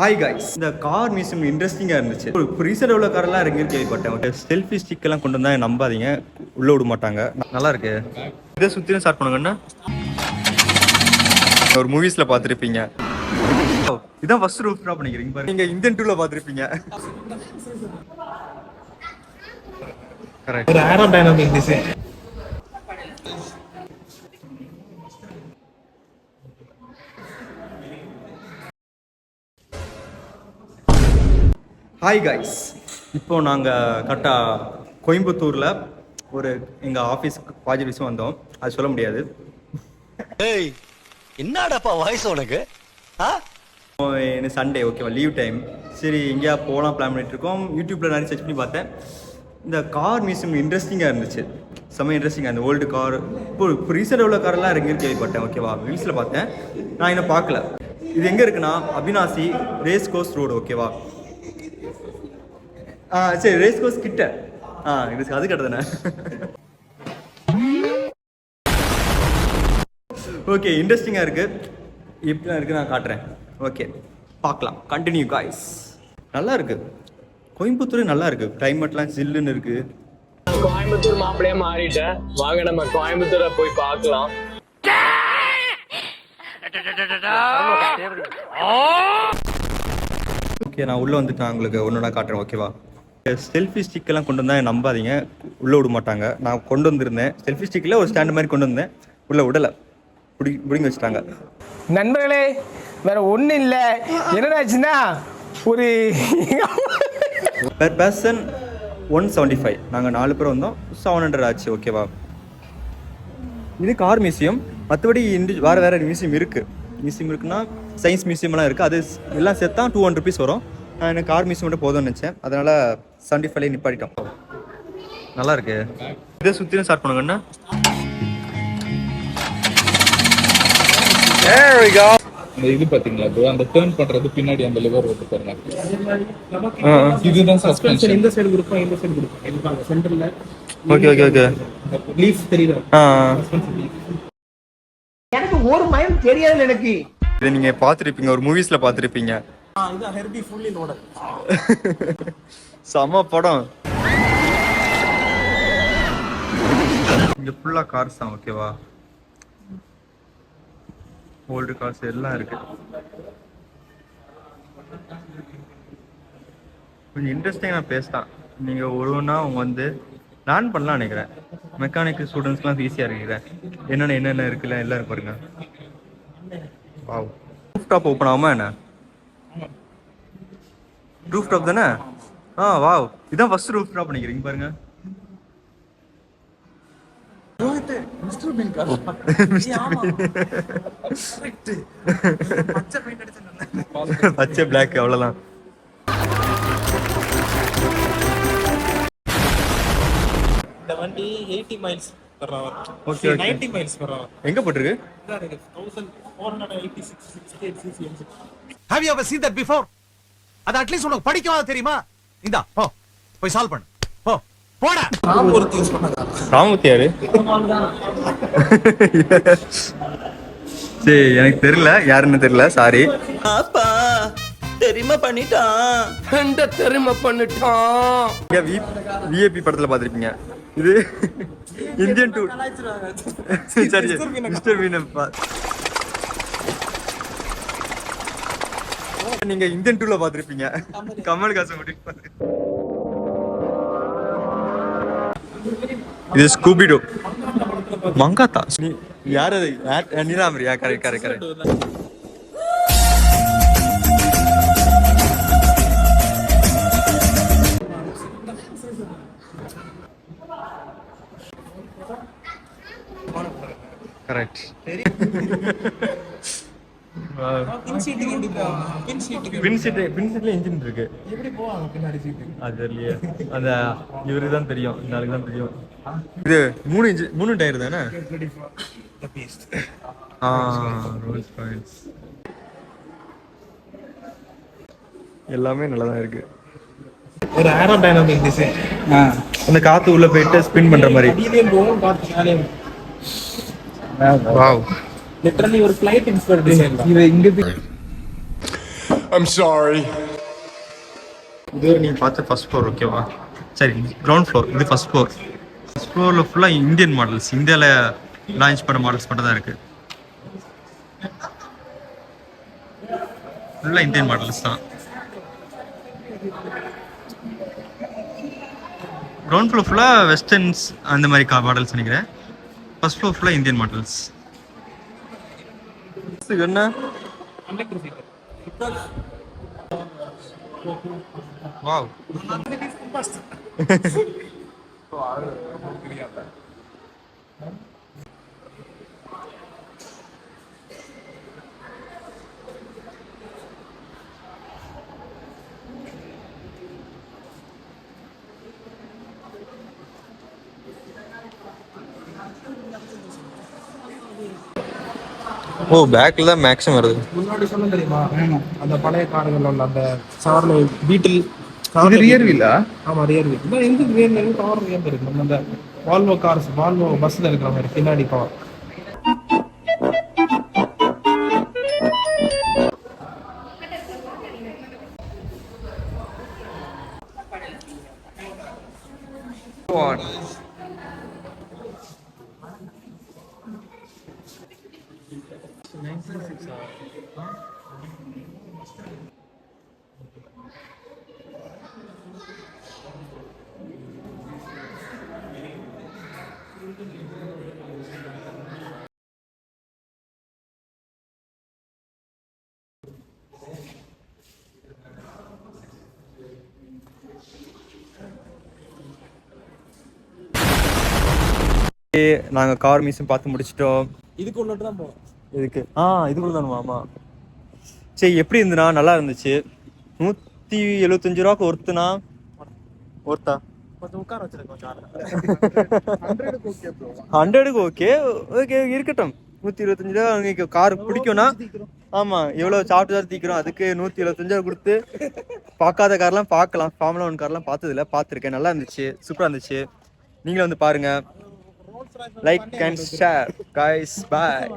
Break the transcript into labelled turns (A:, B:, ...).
A: Hi guys, இந்த car museum இன்ட்ரெஸ்டிங்காக இருந்துச்சு. இப்போ ரீசெண்டாக உள்ள காரெல்லாம் இருக்குன்னு கேள்விப்பட்டேன். ஒரு செல்ஃபி ஸ்டிக்கெல்லாம் கொண்டு வந்தால் நம்பாதீங்க, உள்ளே விட மாட்டாங்க. நல்லா இருக்கு. இதை சுற்றியும் ஸ்டார்ட் பண்ணுங்கன்னா ஒரு மூவிஸில் பார்த்துருப்பீங்க. இதான் ஃபர்ஸ்ட் ரூஃப் ட்ராப் பண்ணிக்கிறீங்க பாருங்க. நீங்கள் இந்தியன் டூவில் பார்த்துருப்பீங்க. கரெக்ட். ஒரு ஏரோடைனமிக் டிசைன். ஹாய் காய்ஸ், இப்போது நாங்கள் கரெக்டாக கோயம்புத்தூரில் ஒரு எங்கள் ஆஃபீஸுக்கு ப்ராஜெக்ட் விஷயம் வந்தோம். அது சொல்ல முடியாது.
B: ஏய், என்னடாப்பா வாய்ஸ் உனக்கு?
A: எனக்கு சண்டே ஓகேவா, லீவ் டைம். சரி எங்கேயா போகலாம் பிளான் பண்ணிகிட்ருக்கோம். யூடியூப்பில் நிறைய சர்ச் பண்ணி பார்த்தேன். இந்த கார் மியூசியம் இன்ட்ரெஸ்டிங்காக இருந்துச்சு. செம்ம இன்ட்ரெஸ்டிங்காக இந்த ஓல்டு கார். இப்போ ரீசெண்டாக உள்ள காரெல்லாம் இருக்குன்னு கேள்விப்பட்டேன். ஓகேவா, ரீல்ஸில் பார்த்தேன். நான் இன்னும் பார்க்கல. இது எங்கே இருக்குன்னா அவினாசி ரேஸ் கோர்ஸ் ரோடு. ஓகேவா, சரி ரேஸ் கோர்ஸ் கிட்ட. இது அது கிட்ட தானே. ஓகே, இன்ட்ரெஸ்டிங்காக இருக்குது. எப்படிலாம் இருக்குது நான் காட்டுறேன். ஓகே, பார்க்கலாம். Continue guys. நல்லா இருக்குது. கோயம்புத்தூர் நல்லா இருக்குது. கிளைமேட்லாம் ஜில்லுன்னு இருக்குது.
C: கோயம்புத்தூர் மாப்பிளையே மாறிட்டேன். வாங்க நம்ம கோயம்புத்தூரை போய் பார்க்கலாம்.
A: ஓகே, நான் உள்ளே வந்துட்டு நான் உங்களுக்கு ஒன்று காட்டுறேன். ஓகேவா, செல்ஃபி ஸ்டிக்கெல்லாம் கொண்டு வந்தால் நம்பாதீங்க, உள்ளே விட மாட்டாங்க. நான் கொண்டு வந்திருந்தேன் செல்ஃபி ஸ்டிக்கில் ஒரு ஸ்டாண்டு மாதிரி கொண்டு வந்தேன். உள்ளே விடலை, பிடிங்கி வச்சுட்டாங்க.
D: நண்பர்களே, வேற ஒன்றும் இல்லை. என்னடாச்சுன்னா ஒரு
A: பெர் பர்சன் 175. நாங்கள் 4 பேர் வந்தோம். 700 ஆச்சு. ஓகேவா, இது கார் மியூசியம். மற்றபடி வேறு வேறு மியூசியம் இருக்குது. மியூசியம் இருக்குன்னா சயின்ஸ் மியூசியம்லாம் இருக்குது. அது எல்லாம் சேர்த்தா 200 rupees வரும். நான் எனக்கு கார் மியூசியம் மட்டும் போதும்னு நினச்சேன். அதனால் 75 நிப்பாட்டிட்டோம். நல்லா இருக்கு. இதை சுற்றியும் ஸ்டார்ட் பண்ணுங்கன்னா
E: இது பாத்தீங்களா, அந்த டர்ன் பண்றது பின்னாடி அந்த லிவர் வந்து பாருங்க. இதுதான் சஸ்பென்ஷன். இந்த சைடு குடுப்போம், இந்த சைடு குடுப்போம். இதுதான் சென்டர்ல.
A: Okay okay okay.
E: லீஃப் தெரியுதா?
D: எனக்கு ஒரு மயம் தெரியாது. எனக்கு
A: இதை நீங்க பாத்துருப்பீங்க, ஒரு மூவிஸ்ல பாத்துருப்பீங்க.
E: இது ஹெர்பி ஃபுல்லி லோடட்.
A: செம படம். இங்க ஃபுல்லா கார்ஸ் தான். ஓகேவா, ஓல்டு கார்ஸ் எல்லாம் இருக்கு. கொஞ்சம் இன்ட்ரெஸ்டிங்கான பிளேஸ் தான். நீங்க ஒவ்வொன்றா அவங்க வந்து லேர்ன் பண்ணலாம் நினைக்கிறேன். மெக்கானிக் ஸ்டூடெண்ட்ஸ்லாம் ஈஸியாக இருக்கிறேன். என்னென்ன இருக்குல்ல எல்லாம் இருக்கு பாருங்க. வாவ், ரூஃப் டாப் ஓப்பன் ஆகுமா என்ன? ரூஃப் டாப் தானே? வாவ், இதான் ஃபர்ஸ்ட் ரூஃப் டாப் பண்ணிக்கிறீங்க பாருங்க. பச்சை பிளாக் அவ்வளவுதான்.
E: இந்த வண்டி 80 miles per hour.
A: Okay,
E: 90 miles per hour.
A: எங்க போட்டுருக்கு?
E: 1486 cc.
B: Have you ever seen that before? அது அட்லீஸ்ட் உனக்கு படிக்கவா தெரியுமா? இந்தா போ, போய் சால்வ் பண்ணு. போ போடா.
E: ராமூர்த்தி யூஸ் பண்ணதா?
A: ராமூர்த்தி யாரு? சரி, எனக்கு தெரியல, யாருன்னு தெரியல. சாரி.
F: அப்பா தெரியுமா பண்ணிட்டான்.
A: விஐபி படத்துல பாத்திருப்பீங்க. இது இந்தியன் டூ. சரி, மிஸ்டர் மீனப்பா. நீங்க இந்தியன் டூல பாத்திருப்பீங்க. கமல்ஹாசன் மட்டும். இது ஸ்கூபிடோ. மங்காத்தா யார் அது? நீலாம்பரியா? Correct correct correct. கரெக்ட். பின் சீட்ல இன்ஜின் இருக்கு.
E: எப்படி போவாங்க பின்னாடி சீட்?
A: அது தெரியலையே. அந்த இவருக்கு தான் தெரியும், இந்த ஆளுக்கு தான் தெரியும். இது 3 டயர் தானே? ரோல்ஸ் ராய்ஸ் எல்லாமே நல்லா தான் இருக்கு.
E: ஒரு ஏரோடைனமிக் டிசைன்.
A: அந்த காத்து உள்ள போயிட்டு ஸ்பின் பண்ற மாதிரி.
E: அடியிலேயும் போகும், காத்து மேலேயும்.
A: வாவ்,
E: லிட்டரலி ஒரு ஃளைட் இன்ஸ்பயர்ட் டிசைன். இது இங்க
G: I'm sorry.
A: இது நீங்கள் பார்த்த ஃபர்ஸ்ட் ஃப்ளோர் ஓகேவா? சரி, கிரவுண்ட் ஃப்ளோர். இது ஃபர்ஸ்ட் ஃப்ளோர். ஃபர்ஸ்ட் ஃப்ளோரில் ஃபுல்லாக இந்தியன் மாடல்ஸ், இந்தியாவில் லான்ச் பண்ண மாடல்ஸ் மட்டும் தான் இருக்குது. ஃபுல்லாக இந்தியன் மாடல்ஸ் தான். கிரவுண்ட் ஃப்ளோர் ஃபுல்லாக வெஸ்டர்ன்ஸ் அந்த மாதிரி மாடல்ஸ் நினைக்கிறேன். ஃபர்ஸ்ட் ஃப்ளோர் ஃபுல்லாக இந்தியன் மாடல்ஸ். என்ன வாவ். ஓ, பேக்ல தான் மேக்ஸிமம் வருது.
H: முன்னாடி சொன்ன தெரியுமா அந்த பழைய கார்கள் உள்ள அந்த சார்ல பீட்டில்
E: இது ரியர் வீலா?
H: ஆமா ரியர் வீல் தான். எங்க ரியர் வீல் கவர் ரியர் இருக்கு. நம்ம அந்த வால்வோ கார்ஸ், வால்வோ பஸ்ல இருக்கிற மாதிரி பின்னாடி கவர்.
A: நாங்கள் கார் மியூசியம் பார்த்து முடிச்சிட்டோம்.
H: இதுக்கு உள்ளட்டு தான் போறோம்.
A: இதுக்கு இதுக்குள்ள தானுமா? ஆமாம். சரி, எப்படி இருந்துண்ணா? நல்லா இருந்துச்சு. 175 ரூபாய்க்கு ஒருத்தா
H: கொஞ்சம் உட்கார வச்சிருக்கோம்.
A: 100க்கு ஓகே ஓகே இருக்கட்டும். 125 ரூபா உங்களுக்கு கார் பிடிக்கும்னா, ஆமாம், எவ்வளோ சாப்பிட்டு தீக்கிறோம், அதுக்கு 175 ரூபா கொடுத்து பார்க்காத கார்லாம் பார்க்கலாம். ஃபார்முலா 1 கார்லாம் பார்த்ததில்ல, பார்த்துருக்கேன். நல்லா இருந்துச்சு, சூப்பராக இருந்துச்சு. நீங்களும் வந்து பாருங்கள். Like and share guys, bye.